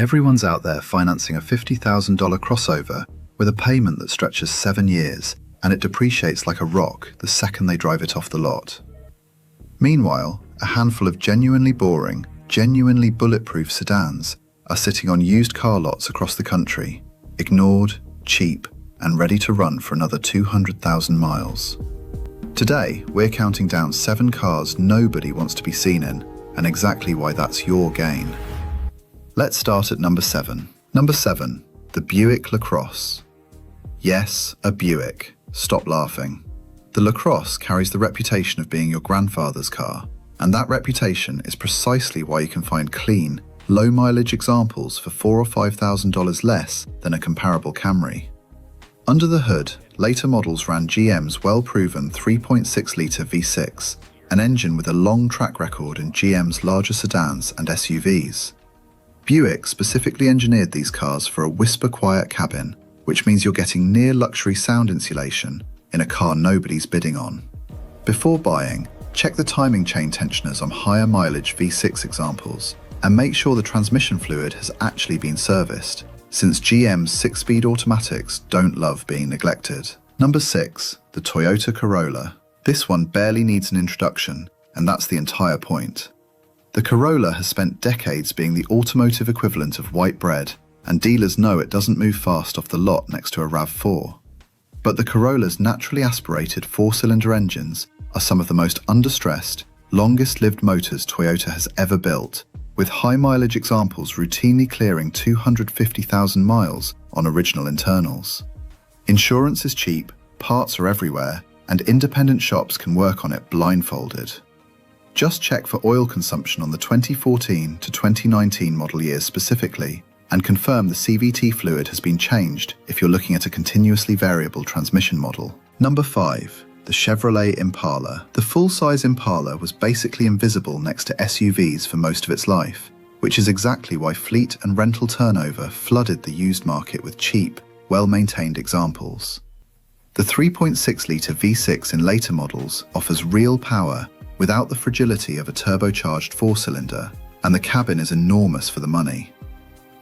Everyone's out there financing a $50,000 crossover with a payment that stretches 7 years, and it depreciates like a rock the second they drive it off the lot. Meanwhile, a handful of genuinely boring, genuinely bulletproof sedans are sitting on used car lots across the country, ignored, cheap, and ready to run for another 200,000 miles. Today, we're counting down 7 cars nobody wants to be seen in, and exactly why that's your gain. Let's start at number 7. Number 7, the Buick LaCrosse. Yes, a Buick. Stop laughing. The LaCrosse carries the reputation of being your grandfather's car, and that reputation is precisely why you can find clean, low-mileage examples for $4,000 or $5,000 less than a comparable Camry. Under the hood, later models ran GM's well-proven 3.6-litre V6, an engine with a long track record in GM's larger sedans and SUVs. Buick specifically engineered these cars for a whisper-quiet cabin, which means you're getting near-luxury sound insulation in a car nobody's bidding on. Before buying, check the timing chain tensioners on higher mileage V6 examples, and make sure the transmission fluid has actually been serviced, since GM's 6-speed automatics don't love being neglected. Number 6, the Toyota Corolla. This one barely needs an introduction, and that's the entire point. The Corolla has spent decades being the automotive equivalent of white bread, and dealers know it doesn't move fast off the lot next to a RAV4. But the Corolla's naturally aspirated 4-cylinder engines are some of the most understressed, longest-lived motors Toyota has ever built, with high-mileage examples routinely clearing 250,000 miles on original internals. Insurance is cheap, parts are everywhere, and independent shops can work on it blindfolded. Just check for oil consumption on the 2014 to 2019 model years specifically, and confirm the CVT fluid has been changed if you're looking at a continuously variable transmission model. Number 5, the Chevrolet Impala. The full-size Impala was basically invisible next to SUVs for most of its life, which is exactly why fleet and rental turnover flooded the used market with cheap, well-maintained examples. The 3.6-litre V6 in later models offers real power without the fragility of a turbocharged 4-cylinder, and the cabin is enormous for the money.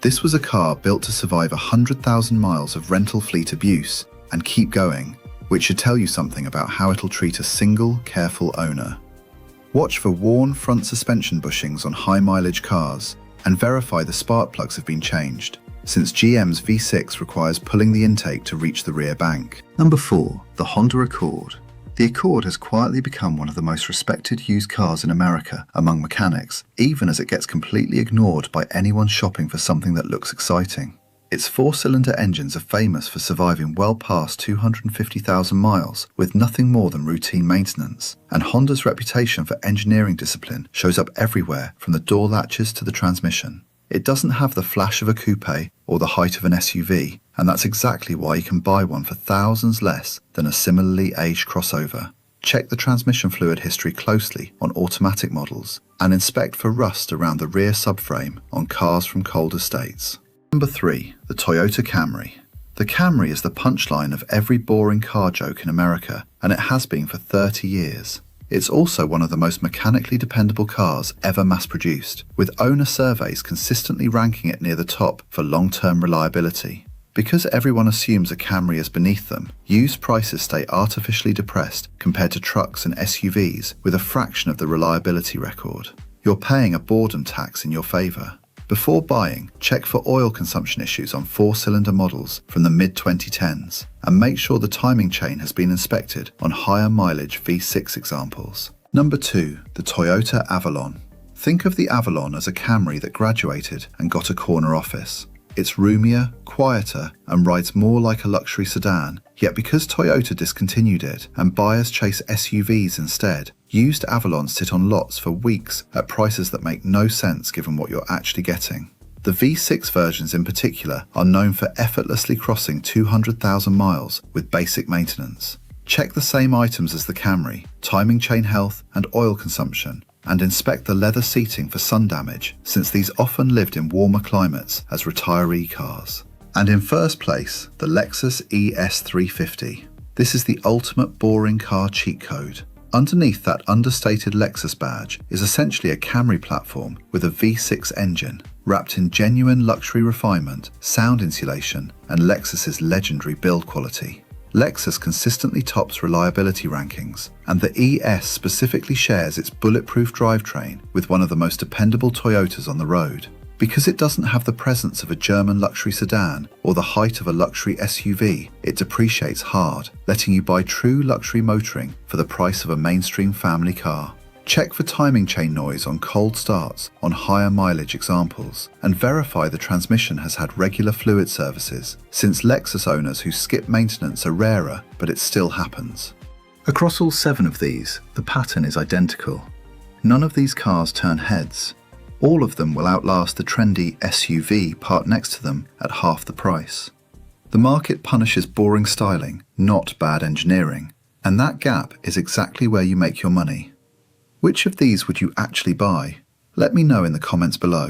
This was a car built to survive 100,000 miles of rental fleet abuse and keep going, which should tell you something about how it'll treat a single, careful owner. Watch for worn front suspension bushings on high-mileage cars and verify the spark plugs have been changed, since GM's V6 requires pulling the intake to reach the rear bank. Number 4, the Honda Accord. The Accord has quietly become one of the most respected used cars in America among mechanics, even as it gets completely ignored by anyone shopping for something that looks exciting. Its 4-cylinder engines are famous for surviving well past 250,000 miles with nothing more than routine maintenance, and Honda's reputation for engineering discipline shows up everywhere from the door latches to the transmission. It doesn't have the flash of a coupe or the height of an SUV, and that's exactly why you can buy one for thousands less than a similarly aged crossover. Check the transmission fluid history closely on automatic models, and inspect for rust around the rear subframe on cars from colder states. Number 3, the Toyota Camry. The Camry is the punchline of every boring car joke in America, and it has been for 30 years. It's also one of the most mechanically dependable cars ever mass-produced, with owner surveys consistently ranking it near the top for long-term reliability. Because everyone assumes a Camry is beneath them, used prices stay artificially depressed compared to trucks and SUVs with a fraction of the reliability record. You're paying a boredom tax in your favour. Before buying, check for oil consumption issues on 4-cylinder models from the mid-2010s, and make sure the timing chain has been inspected on higher mileage V6 examples. Number 2, the Toyota Avalon. Think of the Avalon as a Camry that graduated and got a corner office. It's roomier, quieter, and rides more like a luxury sedan, yet because Toyota discontinued it and buyers chase SUVs instead, used Avalons sit on lots for weeks at prices that make no sense given what you're actually getting. The V6 versions in particular are known for effortlessly crossing 200,000 miles with basic maintenance. Check the same items as the Camry, timing chain health and oil consumption, and inspect the leather seating for sun damage, since these often lived in warmer climates as retiree cars. And in first place, the Lexus ES350. This is the ultimate boring car cheat code. Underneath that understated Lexus badge is essentially a Camry platform with a V6 engine, wrapped in genuine luxury refinement, sound insulation, and Lexus's legendary build quality. Lexus consistently tops reliability rankings, and the ES specifically shares its bulletproof drivetrain with one of the most dependable Toyotas on the road. Because it doesn't have the presence of a German luxury sedan or the height of a luxury SUV, it depreciates hard, letting you buy true luxury motoring for the price of a mainstream family car. Check for timing chain noise on cold starts on higher mileage examples, and verify the transmission has had regular fluid services, since Lexus owners who skip maintenance are rarer, but it still happens. Across all 7 of these, the pattern is identical. None of these cars turn heads. All of them will outlast the trendy SUV parked next to them at half the price. The market punishes boring styling, not bad engineering, and that gap is exactly where you make your money. Which of these would you actually buy? Let me know in the comments below.